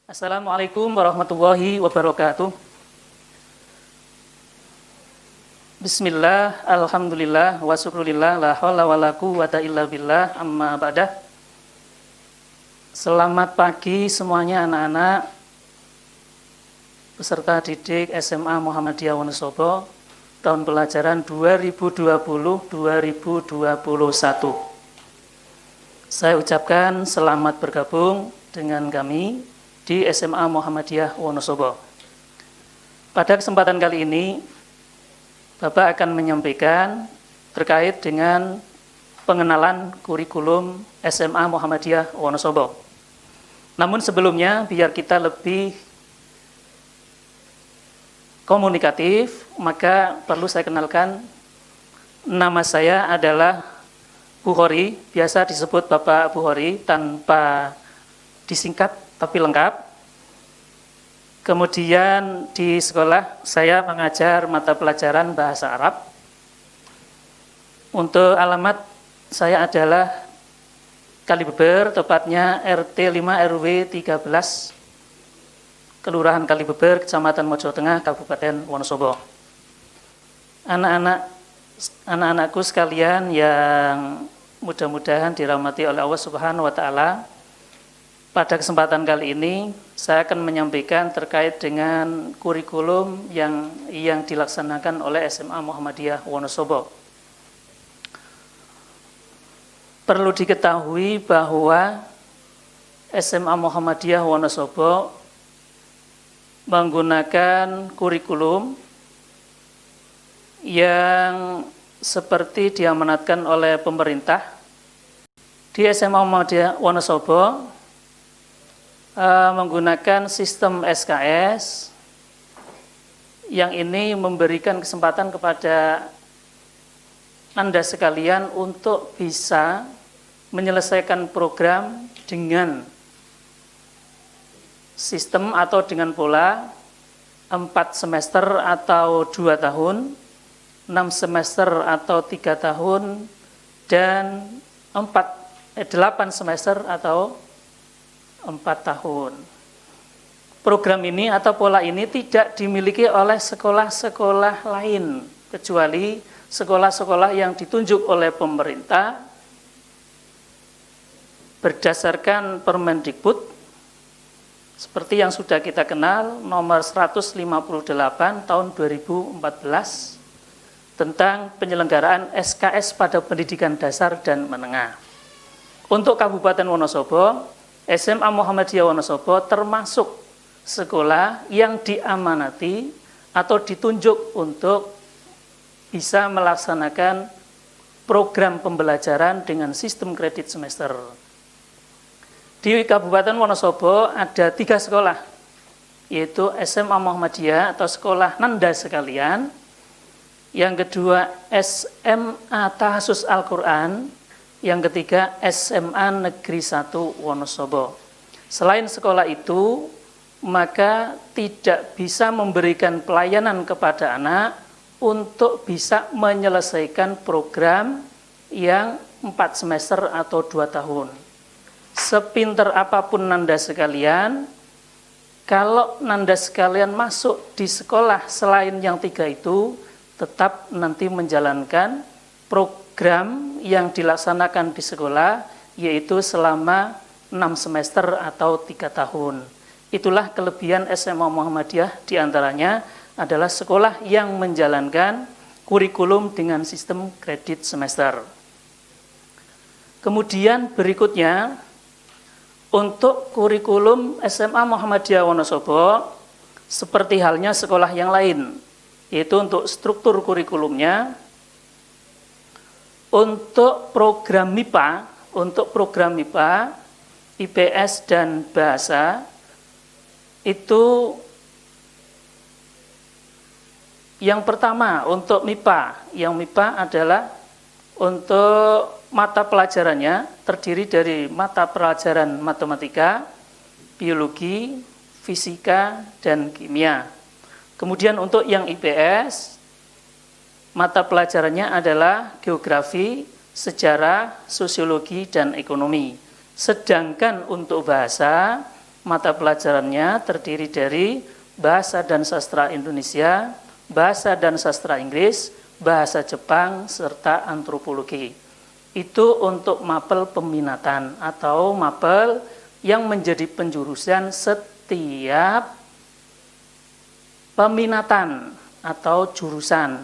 Assalamualaikum warahmatullahi wabarakatuh. Bismillah, alhamdulillah, wa syukurillah, la haula wa la quwwata illa billah, amma ba'dah. Selamat pagi semuanya anak-anak peserta didik SMA Muhammadiyah Wonosobo tahun pelajaran 2020-2021. Saya ucapkan selamat bergabung dengan kami di SMA Muhammadiyah Wonosobo. Pada kesempatan kali ini, Bapak akan menyampaikan terkait dengan pengenalan kurikulum SMA Muhammadiyah Wonosobo. Namun sebelumnya, biar kita lebih komunikatif, maka perlu saya kenalkan, nama saya adalah Bukhori, biasa disebut Bapak Bukhori tanpa disingkat tapi lengkap. Kemudian di sekolah saya mengajar mata pelajaran bahasa Arab. Untuk alamat saya adalah Kalibeber, tepatnya RT 5 RW 13, Kelurahan Kalibeber, Kecamatan Mojo Tengah, Kabupaten Wonosobo. Anak-anakku sekalian yang mudah-mudahan dirahmati oleh Allah Subhanahu wa taala. Pada kesempatan kali ini, saya akan menyampaikan terkait dengan kurikulum yang dilaksanakan oleh SMA Muhammadiyah Wonosobo. Perlu diketahui bahwa SMA Muhammadiyah Wonosobo menggunakan kurikulum yang seperti diamanatkan oleh pemerintah. Di SMA Muhammadiyah Wonosobo menggunakan sistem SKS yang ini memberikan kesempatan kepada Anda sekalian untuk bisa menyelesaikan program dengan sistem atau dengan pola 4 semester atau 2 tahun, 6 semester atau 3 tahun, dan 8 semester atau 4 tahun. Program ini atau pola ini tidak dimiliki oleh sekolah-sekolah lain, kecuali sekolah-sekolah yang ditunjuk oleh pemerintah berdasarkan Permendikbud seperti yang sudah kita kenal nomor 158 tahun 2014 tentang penyelenggaraan SKS pada pendidikan dasar dan menengah. Untuk Kabupaten Wonosobo, SMA Muhammadiyah Wonosobo termasuk sekolah yang diamanati atau ditunjuk untuk bisa melaksanakan program pembelajaran dengan sistem kredit semester. Di Kabupaten Wonosobo ada 3 sekolah, yaitu SMA Muhammadiyah atau sekolah Nanda sekalian, yang kedua SMA Tahassus Al-Quran, yang ketiga SMA Negeri 1 Wonosobo. Selain sekolah itu, maka tidak bisa memberikan pelayanan kepada anak untuk bisa menyelesaikan program yang 4 semester atau 2 tahun. Sepinter apapun Nanda sekalian, kalau Nanda sekalian masuk di sekolah selain yang 3 itu, tetap nanti menjalankan program yang dilaksanakan di sekolah, yaitu selama 6 semester atau 3 tahun. Itulah kelebihan SMA Muhammadiyah, diantaranya adalah sekolah yang menjalankan kurikulum dengan sistem kredit semester. Kemudian berikutnya, untuk kurikulum SMA Muhammadiyah Wonosobo, seperti halnya sekolah yang lain, yaitu untuk struktur kurikulumnya, untuk program MIPA, IPS dan bahasa, itu yang pertama untuk MIPA. Yang MIPA adalah untuk mata pelajarannya terdiri dari mata pelajaran matematika, biologi, fisika, dan kimia. Kemudian untuk yang IPS, mata pelajarannya adalah geografi, sejarah, sosiologi, dan ekonomi. Sedangkan untuk bahasa mata pelajarannya terdiri dari Bahasa dan Sastra Indonesia, Bahasa dan Sastra Inggris, Bahasa Jepang, serta Antropologi. Itu untuk mapel peminatan atau mapel yang menjadi penjurusan setiap peminatan atau jurusan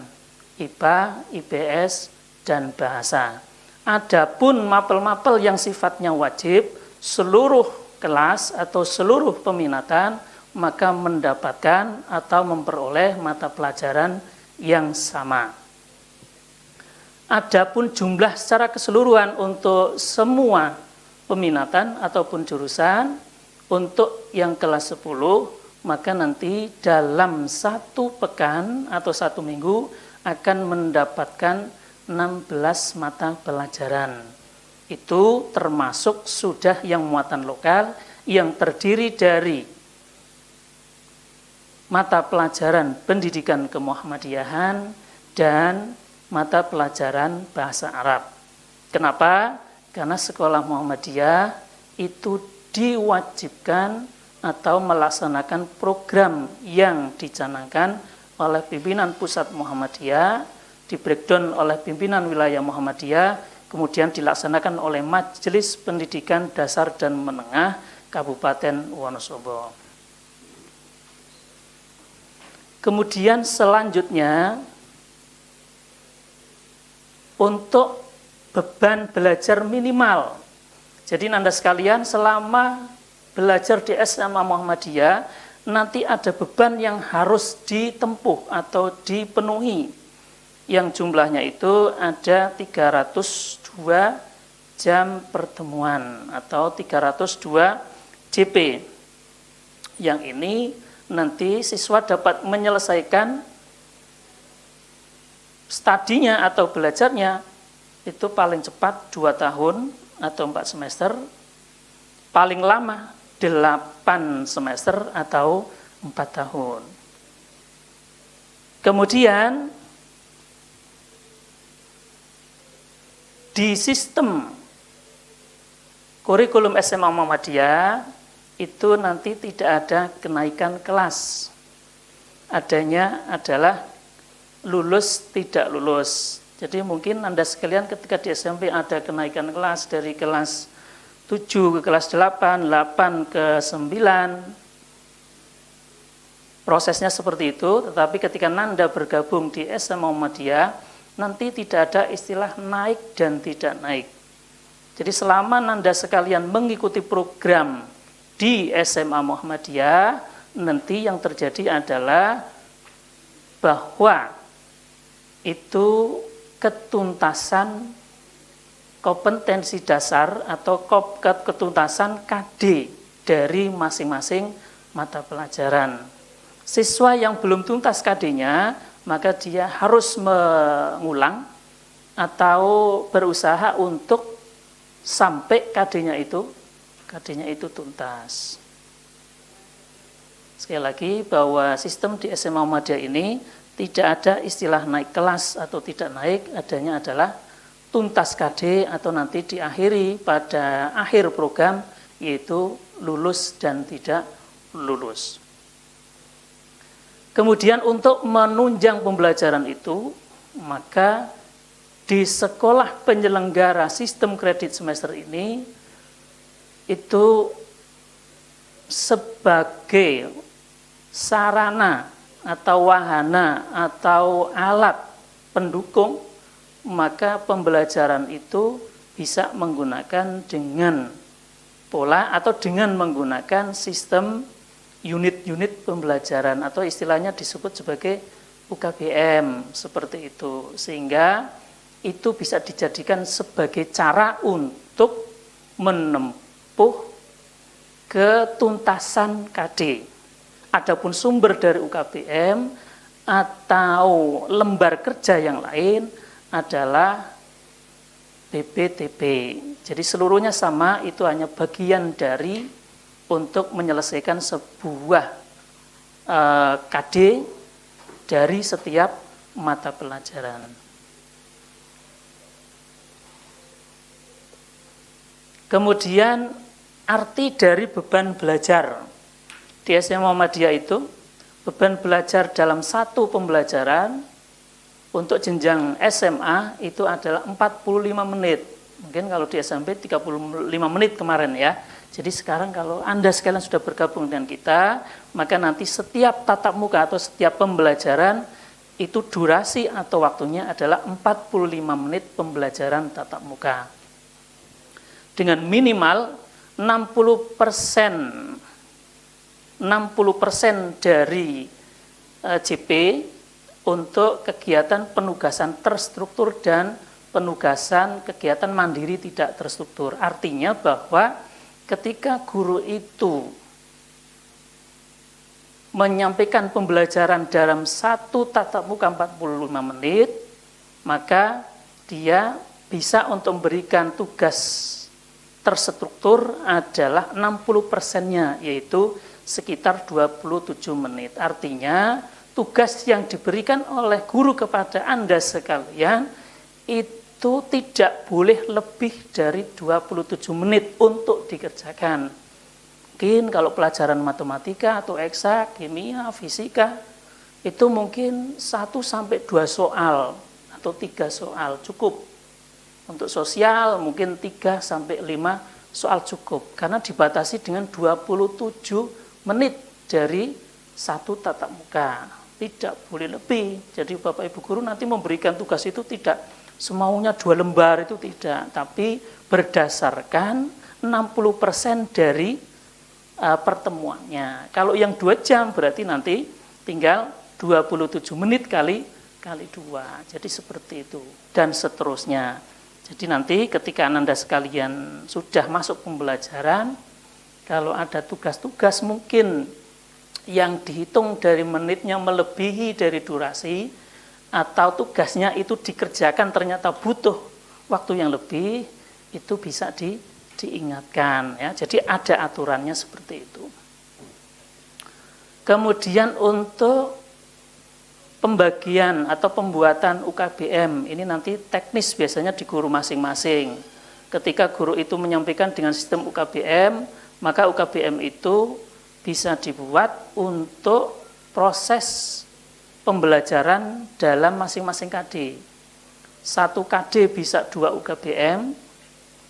IPA, IPS, dan Bahasa. Adapun mapel-mapel yang sifatnya wajib, seluruh kelas atau seluruh peminatan maka mendapatkan atau memperoleh mata pelajaran yang sama. Adapun jumlah secara keseluruhan untuk semua peminatan ataupun jurusan, untuk yang kelas 10, maka nanti dalam 1 pekan atau 1 minggu akan mendapatkan 16 mata pelajaran. Itu termasuk sudah yang muatan lokal yang terdiri dari mata pelajaran pendidikan kemuhammadiyahan dan mata pelajaran bahasa Arab. Kenapa? Karena sekolah Muhammadiyah itu diwajibkan atau melaksanakan program yang dicanangkan oleh pimpinan pusat Muhammadiyah, di breakdown oleh pimpinan wilayah Muhammadiyah, kemudian dilaksanakan oleh Majelis Pendidikan Dasar dan Menengah Kabupaten Wonosobo. Kemudian selanjutnya untuk beban belajar minimal. Jadi Nanda sekalian, selama belajar di SMA Muhammadiyah nanti ada beban yang harus ditempuh atau dipenuhi, yang jumlahnya itu ada 302 jam pertemuan atau 302 JP. Yang ini nanti siswa dapat menyelesaikan studinya atau belajarnya itu paling cepat 2 tahun atau 4 semester, paling lama 8 semester atau 4 tahun. Kemudian di sistem kurikulum SMA Muhammadiyah itu nanti tidak ada kenaikan kelas. Adanya adalah lulus tidak lulus. Jadi mungkin Anda sekalian ketika di SMP ada kenaikan kelas dari kelas 7 ke kelas 8, 8 ke 9. Prosesnya seperti itu, tetapi ketika Nanda bergabung di SMA Muhammadiyah, nanti tidak ada istilah naik dan tidak naik. Jadi selama Nanda sekalian mengikuti program di SMA Muhammadiyah, nanti yang terjadi adalah bahwa itu ketuntasan kompetensi dasar atau ketuntasan KD dari masing-masing mata pelajaran. Siswa yang belum tuntas KD-nya, maka dia harus mengulang atau berusaha untuk sampai KD-nya itu tuntas. Sekali lagi bahwa sistem di SMA Muhammadiyah ini tidak ada istilah naik kelas atau tidak naik, adanya adalah tuntas KD atau nanti diakhiri pada akhir program, yaitu lulus dan tidak lulus. Kemudian untuk menunjang pembelajaran itu, maka di sekolah penyelenggara sistem kredit semester ini itu sebagai sarana atau wahana atau alat pendukung, maka pembelajaran itu bisa menggunakan dengan pola atau dengan menggunakan sistem unit-unit pembelajaran atau istilahnya disebut sebagai UKBM seperti itu, sehingga itu bisa dijadikan sebagai cara untuk menempuh ketuntasan KD. Adapun sumber dari UKBM atau lembar kerja yang lain adalah BPTP. Jadi seluruhnya sama, itu hanya bagian dari untuk menyelesaikan sebuah KD dari setiap mata pelajaran. Kemudian arti dari beban belajar. Di SMA Muhammadiyah itu, beban belajar dalam satu pembelajaran untuk jenjang SMA itu adalah 45 menit. Mungkin kalau di SMP 35 menit kemarin ya. Jadi sekarang kalau Anda sekalian sudah bergabung dengan kita, maka nanti setiap tatap muka atau setiap pembelajaran itu durasi atau waktunya adalah 45 menit pembelajaran tatap muka. Dengan minimal 60% dari JP untuk kegiatan penugasan terstruktur dan penugasan kegiatan mandiri tidak terstruktur. Artinya bahwa ketika guru itu menyampaikan pembelajaran dalam satu tatap muka 45 menit, maka dia bisa untuk memberikan tugas terstruktur adalah 60%-nya, yaitu sekitar 27 menit. Artinya tugas yang diberikan oleh guru kepada Anda sekalian itu tidak boleh lebih dari 27 menit untuk dikerjakan. Mungkin kalau pelajaran matematika atau eksak, kimia, fisika, itu mungkin 1-2 soal atau 3 soal cukup. Untuk sosial mungkin 3-5 soal cukup. Karena dibatasi dengan 27 menit dari satu tatap muka. Tidak boleh lebih. Jadi Bapak Ibu Guru nanti memberikan tugas itu tidak semaunya 2 lembar, itu tidak, tapi berdasarkan 60% dari pertemuannya. Kalau yang 2 jam berarti nanti tinggal 27 menit kali 2. Jadi seperti itu dan seterusnya. Jadi nanti ketika Anda sekalian sudah masuk pembelajaran, kalau ada tugas-tugas mungkin yang dihitung dari menitnya melebihi dari durasi, atau tugasnya itu dikerjakan ternyata butuh waktu yang lebih, itu bisa diingatkan ya. Jadi ada aturannya seperti itu. Kemudian untuk pembagian atau pembuatan UKBM, ini nanti teknis biasanya di guru masing-masing. Ketika guru itu menyampaikan dengan sistem UKBM, maka UKBM itu bisa dibuat untuk proses pembelajaran dalam masing-masing KD. 1 KD bisa 2 UKBM,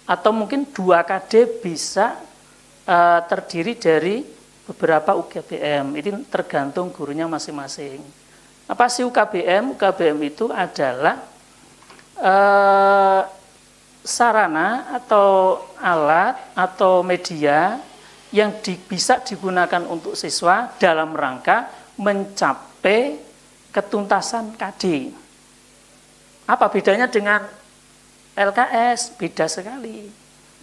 atau mungkin 2 KD bisa terdiri dari beberapa UKBM. Ini tergantung gurunya masing-masing. Apa sih UKBM? UKBM itu adalah sarana atau alat atau media yang bisa digunakan untuk siswa dalam rangka mencapai ketuntasan KD. Apa bedanya dengan LKS? Beda sekali.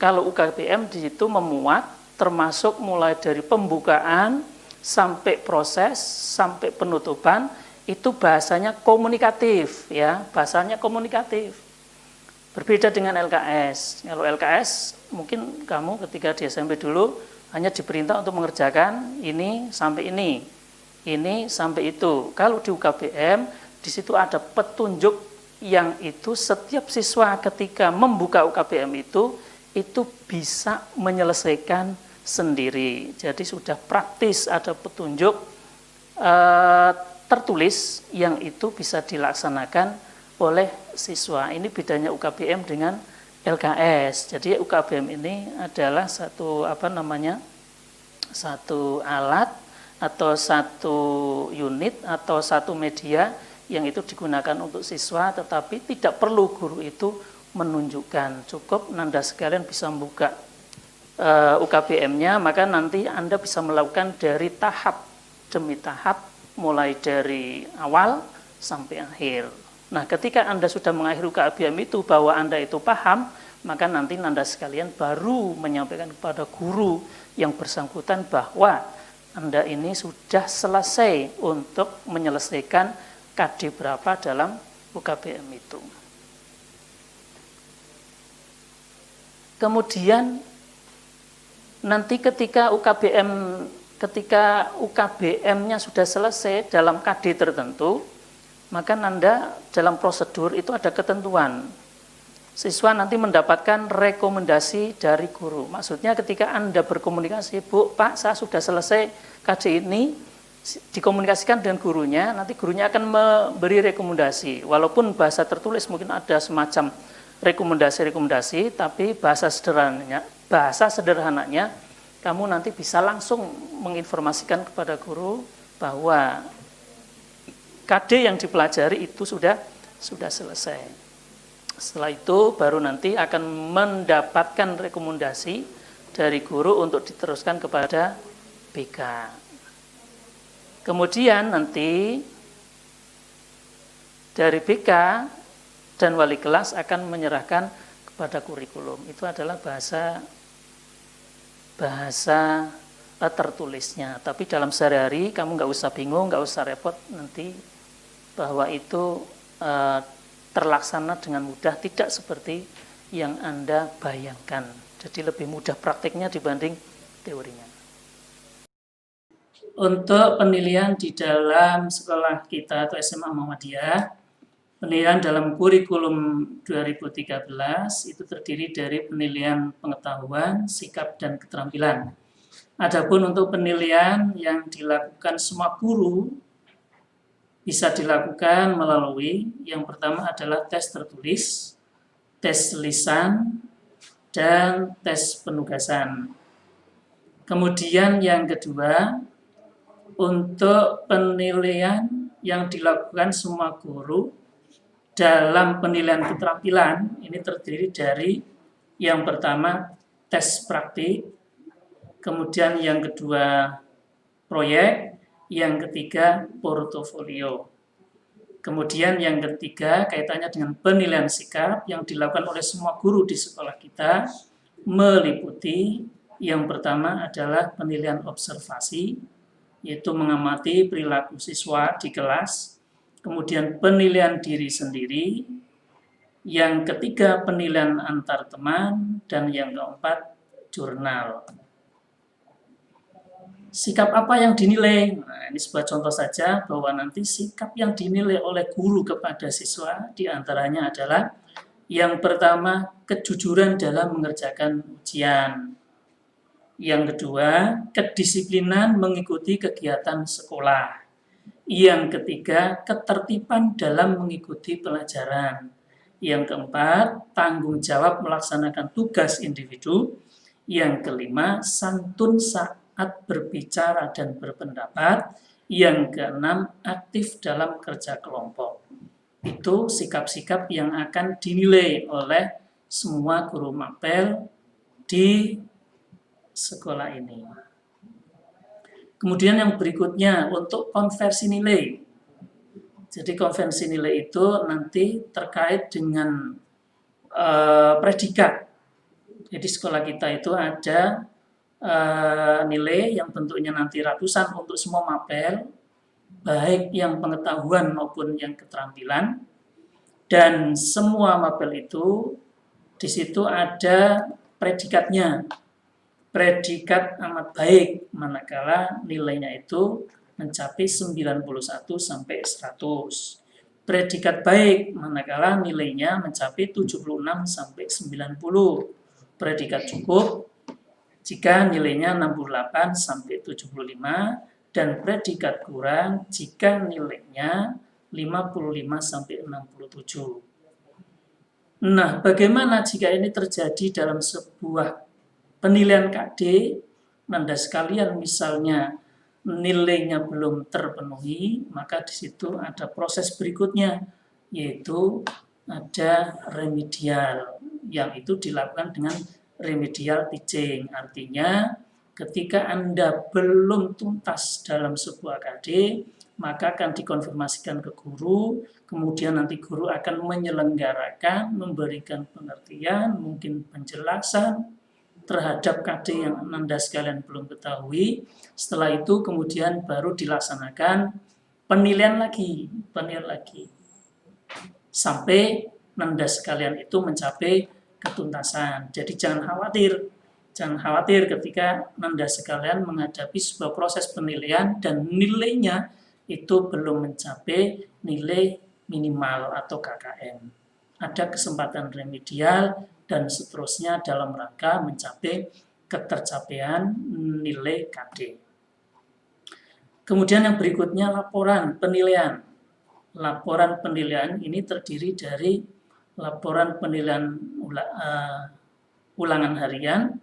Kalau UKBM di situ memuat termasuk mulai dari pembukaan sampai proses sampai penutupan, itu bahasanya komunikatif ya, bahasanya komunikatif. Berbeda dengan LKS. Kalau LKS mungkin kamu ketika di SMP dulu hanya diperintah untuk mengerjakan ini sampai ini sampai itu. Kalau di UKBM, di situ ada petunjuk yang itu setiap siswa ketika membuka UKBM itu bisa menyelesaikan sendiri. Jadi sudah praktis, ada petunjuk tertulis yang itu bisa dilaksanakan oleh siswa. Ini bedanya UKBM dengan LKS. Jadi UKBM ini adalah satu alat atau satu unit atau satu media yang itu digunakan untuk siswa, tetapi tidak perlu guru itu menunjukkan. Cukup Anda sekalian bisa membuka UKBM-nya, maka nanti Anda bisa melakukan dari tahap demi tahap, mulai dari awal sampai akhir. Nah, ketika Anda sudah mengakhiri UKBM itu bahwa Anda itu paham, maka nanti Anda sekalian baru menyampaikan kepada guru yang bersangkutan bahwa Anda ini sudah selesai untuk menyelesaikan KD berapa dalam UKBM itu. Kemudian nanti ketika UKBM-nya sudah selesai dalam KD tertentu, maka Anda dalam prosedur itu ada ketentuan. siswa nanti mendapatkan rekomendasi dari guru. Maksudnya ketika Anda berkomunikasi, Bu, Pak, saya sudah selesai KD ini, dikomunikasikan dengan gurunya, nanti gurunya akan memberi rekomendasi. Walaupun bahasa tertulis mungkin ada semacam rekomendasi-rekomendasi, tapi bahasa sederhananya, kamu nanti bisa langsung menginformasikan kepada guru bahwa KD yang dipelajari itu sudah selesai. Setelah itu baru nanti akan mendapatkan rekomendasi dari guru untuk diteruskan kepada BK. Kemudian nanti dari BK dan wali kelas akan menyerahkan kepada kurikulum. Itu adalah bahasa tertulisnya. Tapi dalam sehari-hari kamu nggak usah bingung, nggak usah repot nanti bahwa itu terlaksana dengan mudah, tidak seperti yang Anda bayangkan. Jadi lebih mudah praktiknya dibanding teorinya. Untuk penilaian di dalam sekolah kita atau SMA Muhammadiyah, penilaian dalam kurikulum 2013 itu terdiri dari penilaian pengetahuan, sikap, dan keterampilan. Adapun untuk penilaian yang dilakukan semua guru, bisa dilakukan melalui yang pertama adalah tes tertulis, tes lisan, dan tes penugasan. Kemudian yang kedua, untuk penilaian yang dilakukan semua guru dalam penilaian keterampilan, ini terdiri dari yang pertama tes praktik, kemudian yang kedua proyek, yang ketiga portofolio. Kemudian yang ketiga kaitannya dengan penilaian sikap yang dilakukan oleh semua guru di sekolah kita, meliputi yang pertama adalah penilaian observasi, yaitu mengamati perilaku siswa di kelas, kemudian penilaian diri sendiri, yang ketiga penilaian antar teman, dan yang keempat jurnal. Sikap apa yang dinilai? Nah, ini sebuah contoh saja bahwa nanti sikap yang dinilai oleh guru kepada siswa diantaranya adalah yang pertama, kejujuran dalam mengerjakan ujian. Yang kedua, kedisiplinan mengikuti kegiatan sekolah. Yang ketiga, ketertiban dalam mengikuti pelajaran. Yang keempat, tanggung jawab melaksanakan tugas individu. Yang kelima, santun saat berbicara dan berpendapat. Yang keenam, aktif dalam kerja kelompok. Itu sikap-sikap yang akan dinilai oleh semua guru mapel di sekolah ini. Kemudian yang berikutnya untuk konversi nilai. Jadi konversi nilai itu nanti terkait dengan predikat. Jadi sekolah kita itu ada nilai yang bentuknya nanti ratusan untuk semua mapel, baik yang pengetahuan maupun yang keterampilan, dan semua mapel itu di situ ada predikatnya, predikat amat baik, manakala nilainya itu mencapai 91 sampai 100. Predikat baik, manakala nilainya mencapai 76 sampai 90. Predikat cukup jika nilainya 68 sampai 75, dan predikat kurang jika nilainya 55 sampai 67. Nah, bagaimana jika ini terjadi dalam sebuah penilaian KD, Nanda sekalian misalnya nilainya belum terpenuhi, maka di situ ada proses berikutnya, yaitu ada remedial, yang itu dilakukan dengan remedial teaching. Artinya ketika Anda belum tuntas dalam sebuah KD, maka akan dikonfirmasikan ke guru, kemudian nanti guru akan menyelenggarakan, memberikan pengertian, mungkin penjelasan terhadap KD yang Anda sekalian belum ketahui. Setelah itu kemudian baru dilaksanakan penilaian lagi, sampai Anda sekalian itu mencapai ketuntasan. Jadi jangan khawatir ketika Anda sekalian menghadapi sebuah proses penilaian dan nilainya itu belum mencapai nilai minimal atau KKM. ada kesempatan remedial, dan seterusnya dalam rangka mencapai ketercapaian nilai KD. Kemudian yang berikutnya laporan penilaian. Laporan penilaian ini terdiri dari laporan penilaian ulangan harian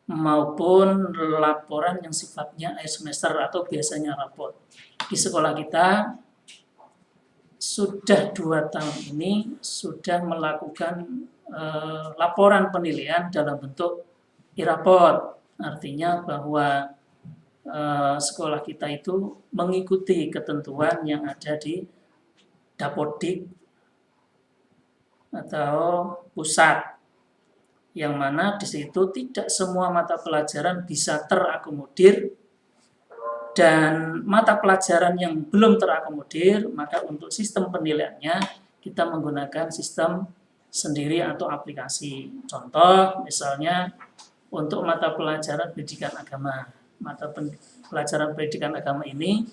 maupun laporan yang sifatnya akhir semester atau biasanya rapor. Di sekolah kita sudah 2 tahun ini sudah melakukan laporan penilaian dalam bentuk e-raport. Artinya bahwa sekolah kita itu mengikuti ketentuan yang ada di Dapodik atau pusat, yang mana di situ tidak semua mata pelajaran bisa terakomodir, dan mata pelajaran yang belum terakomodir, maka untuk sistem penilaiannya kita menggunakan sistem sendiri atau aplikasi. Contoh misalnya untuk mata pelajaran pendidikan agama. Mata pelajaran pendidikan agama ini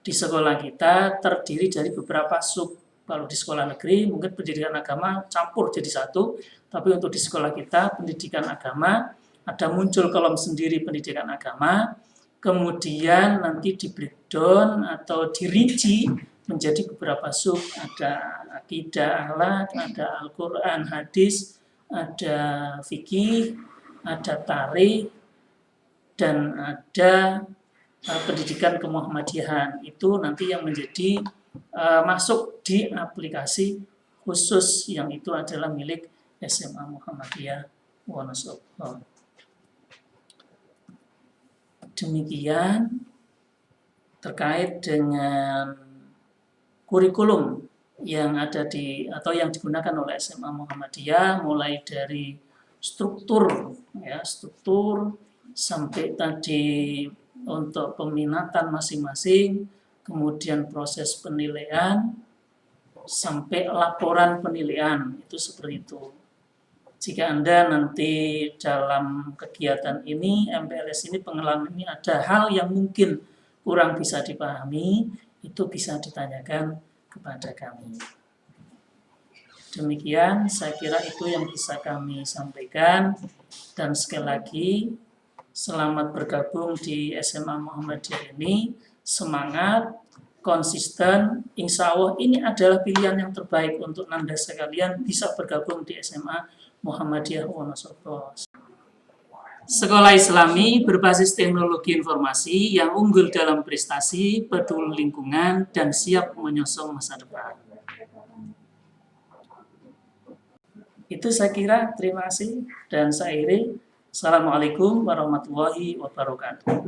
di sekolah kita terdiri dari beberapa sub. Kalau di sekolah negeri mungkin pendidikan agama campur jadi satu, tapi untuk di sekolah kita pendidikan agama ada muncul kolom sendiri pendidikan agama, kemudian nanti di breakdown atau dirinci menjadi beberapa sub, ada akidah, akhlak, ada Al-Quran, hadis, ada fikih, ada tarikh, dan ada pendidikan kemuhammadiyahan. Itu nanti yang menjadi masuk di aplikasi khusus yang itu adalah milik SMA Muhammadiyah Wonosobo. Demikian terkait dengan kurikulum yang ada di atau yang digunakan oleh SMA Muhammadiyah, mulai dari struktur sampai tadi untuk peminatan masing-masing, kemudian proses penilaian sampai laporan penilaian, itu seperti itu. Jika Anda nanti dalam kegiatan ini, MPLS ini, pengalaman ini ada hal yang mungkin kurang bisa dipahami, itu bisa ditanyakan kepada kami. Demikian, saya kira itu yang bisa kami sampaikan. Dan sekali lagi, selamat bergabung di SMA Muhammadiyah ini. Semangat, konsisten, insya Allah ini adalah pilihan yang terbaik untuk Anda sekalian bisa bergabung di SMA Muhammadiyah Wonosobo. Sekolah Islami berbasis teknologi informasi yang unggul dalam prestasi, peduli lingkungan, dan siap menyongsong masa depan. Itu saya kira, terima kasih, dan saya akhiri. Assalamualaikum warahmatullahi wabarakatuh.